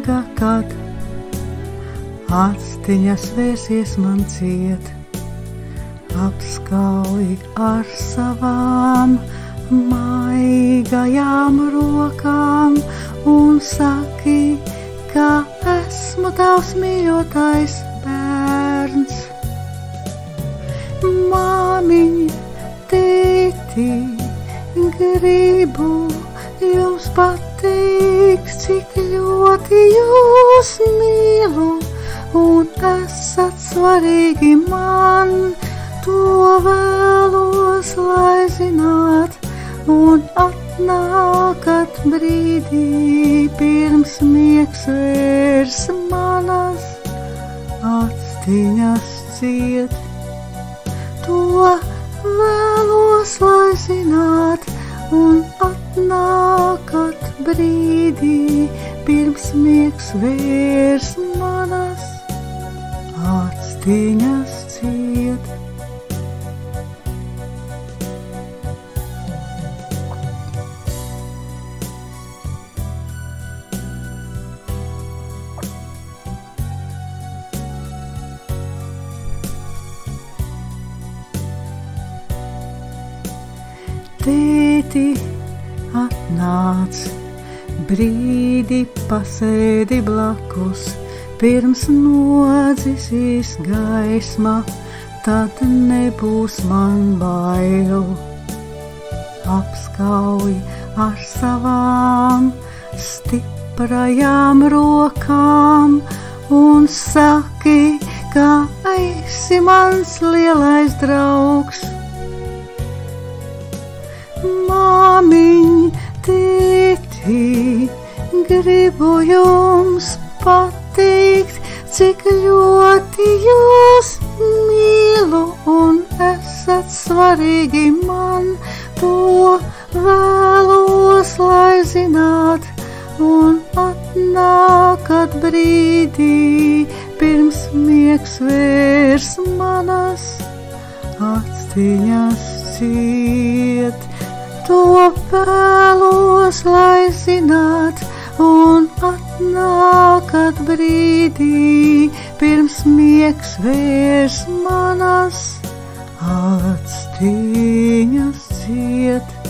miega, kad actiņas vērsies man ciet. Apskauj ar savām maigajām rokām un saki, ka esmu tavs mīļotais bērns. Māmiņ, tēti, gribu jums pateikt, cik ļoti jūs mīlu un esat svarīgi man. To vēlos, lai zināt, un atnākat brīdī, pirms miegs vērs manas actiņas ciet. To vēlos, lai zināt, un atnākat brīdī, pirms miegs vērs manas actiņas ciet. Tēti, atnāc, brīdi pasēdi blakus, pirms nodzisīs gaisma, tad nebūs man bail. Apskauj ar savām stiprajām rokām un saki, ka esi mans lielais draugs. Māmiņ, tēti, gribu jums pateikt, cik ļoti jūs mīlu un esat svarīgi man. To vēlos, lai zināt, un atnākat brīdī, pirms miegs vērs manas actiņas ciet. To vēlos, lai zināt, un atnākat brīdī, pirms miegs vērs manas actiņas ciet.